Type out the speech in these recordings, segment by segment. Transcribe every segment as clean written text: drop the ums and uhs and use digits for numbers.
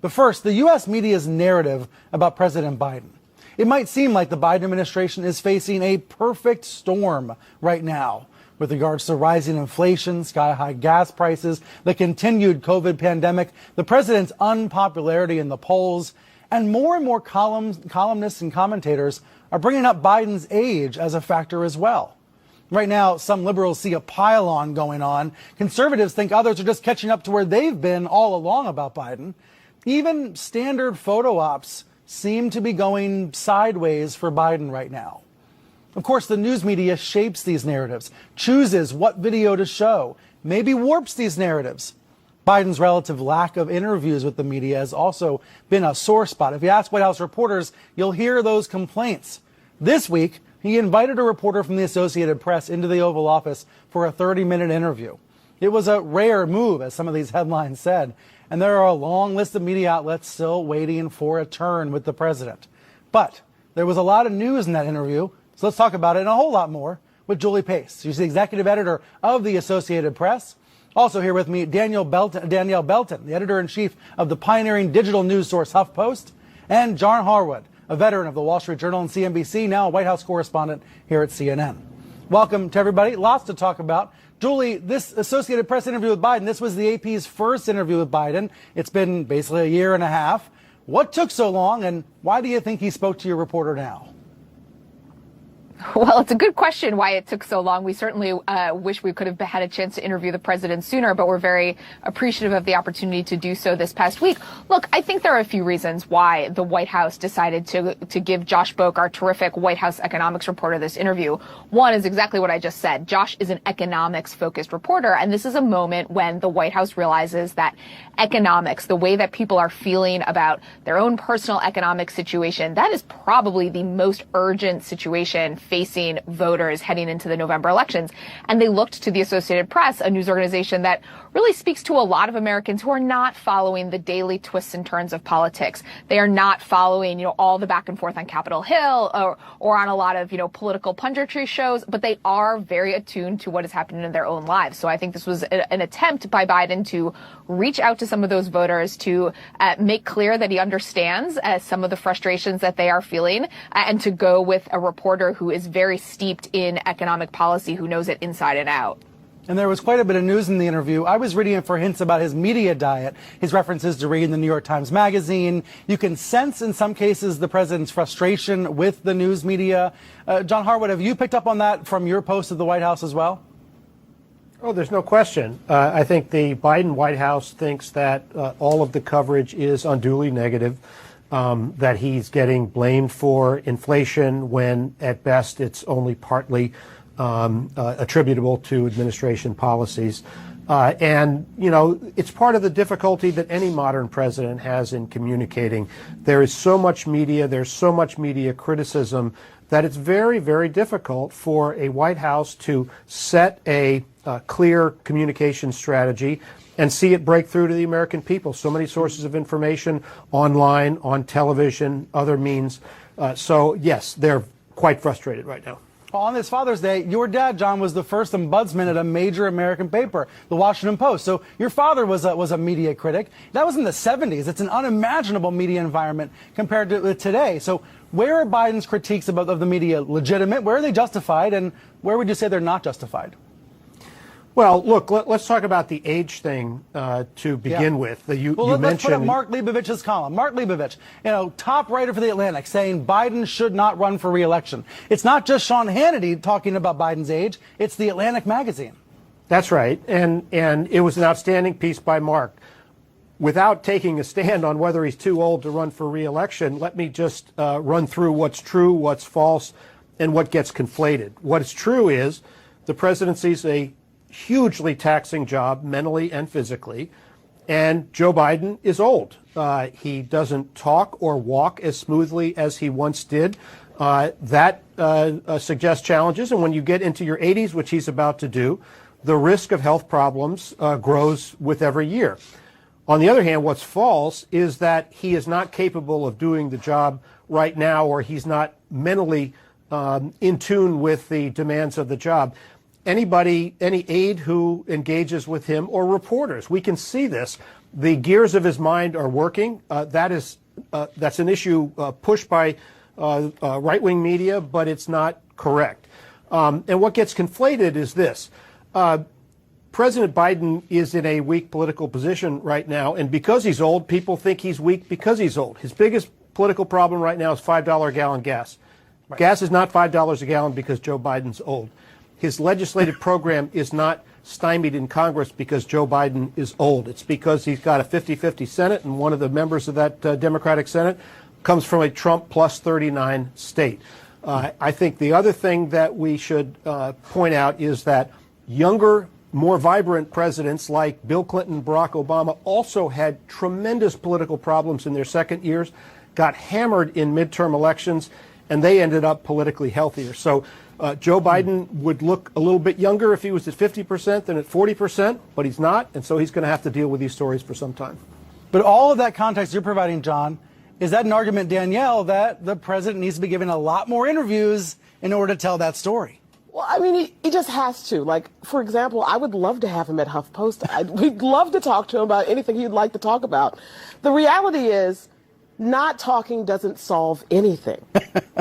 But first, the U.S. media's narrative about President Biden. It might seem like the Biden administration is facing a perfect storm right now with regards to rising inflation, sky-high gas prices, the continued COVID pandemic, the president's unpopularity in the polls, and more columnists and commentators are bringing up Biden's age as a factor as well. Right now, some liberals see a pile-on going on. Conservatives think others are just catching up to where they've been all along about Biden. Even standard photo ops seem to be going sideways for Biden right now. Of course, the news media shapes these narratives, chooses what video to show, maybe warps these narratives. Biden's relative lack of interviews with the media has also been a sore spot. If you ask White House reporters, you'll hear those complaints. This week, he invited a reporter from the Associated Press into the Oval Office for a 30-minute interview. It was a rare move, as some of these headlines said, and there are a long list of media outlets still waiting for a turn with the president. But there was a lot of news in that interview, so let's talk about it and a whole lot more with Julie Pace. She's the executive editor of the Associated Press. Also here with me, Danielle Belton, the editor-in-chief of the pioneering digital news source HuffPost, and John Harwood, a veteran of the Wall Street Journal and CNBC, now a White House correspondent here at CNN. Welcome to everybody. Lots to talk about. Julie, this Associated Press interview with Biden, this was the AP's first interview with Biden. It's been basically a year and a half. What took so long, and why do you think he spoke to your reporter now? Well, it's a good question why it took so long. We certainly wish we could have had a chance to interview the president sooner, but we're very appreciative of the opportunity to do so this past week. Look, I think there are a few reasons why the White House decided to give Josh Boak, our terrific White House economics reporter, this interview. One is exactly what I just said. Josh is an economics-focused reporter, and this is a moment when the White House realizes that economics, the way that people are feeling about their own personal economic situation, that is probably the most urgent situation facing voters heading into the November elections. And they looked to the Associated Press, a news organization that really speaks to a lot of Americans who are not following the daily twists and turns of politics. They are not following, all the back and forth on Capitol Hill or on a lot of, political punditry shows, but they are very attuned to what is happening in their own lives. So I think this was an attempt by Biden to reach out to some of those voters to make clear that he understands some of the frustrations that they are feeling and to go with a reporter who is very steeped in economic policy, who knows it inside and out. And there was quite a bit of news in the interview. I was reading it for hints about his media diet, his references to reading the New York Times Magazine. You can sense in some cases the president's frustration with the news media. John Harwood, have you picked up on that from your post at the White House as well? Oh, there's no question. I think the Biden White House thinks that all of the coverage is unduly negative, that he's getting blamed for inflation when at best it's only partly attributable to administration policies. And it's part of the difficulty that any modern president has in communicating. There is so much media, there's so much media criticism that it's very, very difficult for a White House to set a clear communication strategy and see it break through to the American people. So many sources of information online, on television, other means. So, yes, they're quite frustrated right now. On this Father's Day, your dad, John, was the first ombudsman at a major American paper, the Washington Post. So your father was a media critic. That was in the 70s. It's an unimaginable media environment compared to today. So where are Biden's critiques of the media legitimate? Where are they justified? And where would you say they're not justified? Well, look, let's talk about the age thing to begin with. Let's put up Mark Leibovich's column. Mark Leibovich, top writer for The Atlantic, saying Biden should not run for re-election. It's not just Sean Hannity talking about Biden's age. It's The Atlantic magazine. That's right. And it was an outstanding piece by Mark. Without taking a stand on whether he's too old to run for re-election, let me just run through what's true, what's false, and what gets conflated. What is true is the presidency's a hugely taxing job mentally and physically, and Joe Biden is old. He doesn't talk or walk as smoothly as he once did. That suggests challenges, and when you get into your 80s, which he's about to do, the risk of health problems grows with every year. On the other hand, what's false is that he is not capable of doing the job right now, or he's not mentally in tune with the demands of the job. Anybody, any aide who engages with him, or reporters, we can see this. The gears of his mind are working. That's an issue pushed by right-wing media, but it's not correct. And what gets conflated is this. President Biden is in a weak political position right now, and because he's old, people think he's weak because he's old. His biggest political problem right now is $5 a gallon gas. Right. Gas is not $5 a gallon because Joe Biden's old. His legislative program is not stymied in Congress because Joe Biden is old. It's because he's got a 50-50 Senate, and one of the members of that Democratic Senate comes from a Trump plus 39 state. I think the other thing that we should point out is that younger, more vibrant presidents like Bill Clinton and Barack Obama also had tremendous political problems in their second years, got hammered in midterm elections, and they ended up politically healthier. So Joe Biden would look a little bit younger if he was at 50% than at 40%, but he's not, and so he's going to have to deal with these stories for some time. But all of that context you're providing, John, is that an argument, Danielle, that the president needs to be given a lot more interviews in order to tell that story? Well, I mean, he just has to. Like, for example, I would love to have him at HuffPost. We'd love to talk to him about anything he'd like to talk about. The reality is, not talking doesn't solve anything.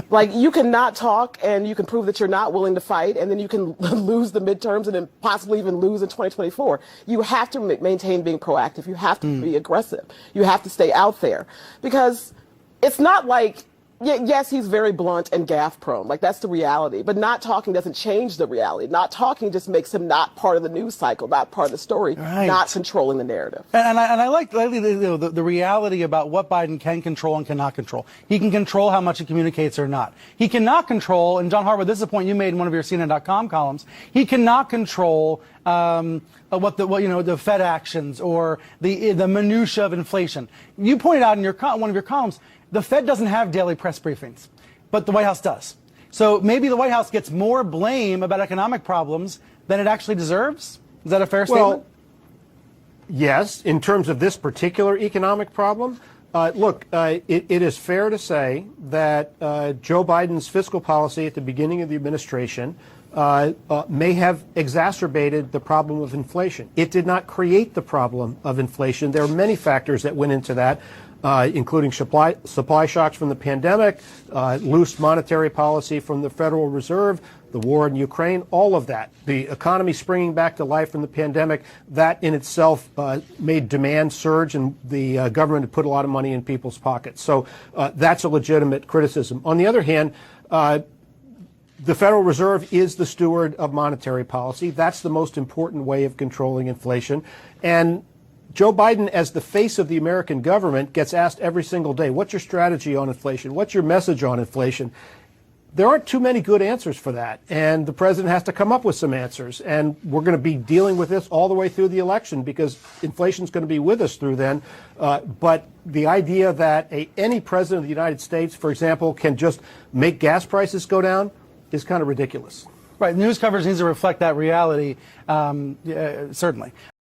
Like, you can not talk and you can prove that you're not willing to fight, and then you can lose the midterms and then possibly even lose in 2024. You have to maintain being proactive. You have to be aggressive. You have to stay out there, because it's not like, yes, he's very blunt and gaffe prone. Like, that's the reality. But not talking doesn't change the reality. Not talking just makes him not part of the news cycle, not part of the story, not controlling the narrative. And I like the reality about what Biden can control and cannot control. He can control how much he communicates or not. He cannot control, and John Harwood, this is a point you made in one of your CNN.com columns, he cannot control the Fed actions or the minutia of inflation. You pointed out in one of your columns, the Fed doesn't have daily press briefings, but the White House does. So maybe the White House gets more blame about economic problems than it actually deserves? Is that a fair statement? Well, yes, in terms of this particular economic problem. It is fair to say that Joe Biden's fiscal policy at the beginning of the administration may have exacerbated the problem of inflation. It did not create the problem of inflation. There are many factors that went into that, including supply shocks from the pandemic, loose monetary policy from the Federal Reserve, the war in Ukraine, all of that. The economy springing back to life from the pandemic, that in itself made demand surge, and the government had put a lot of money in people's pockets. So that's a legitimate criticism. On the other hand, the Federal Reserve is the steward of monetary policy. That's the most important way of controlling inflation. And Joe Biden, as the face of the American government, gets asked every single day, what's your strategy on inflation? What's your message on inflation? There aren't too many good answers for that, and the president has to come up with some answers. And we're going to be dealing with this all the way through the election, because inflation is going to be with us through then. But the idea that any president of the United States, for example, can just make gas prices go down is kind of ridiculous. Right. News coverage needs to reflect that reality, certainly.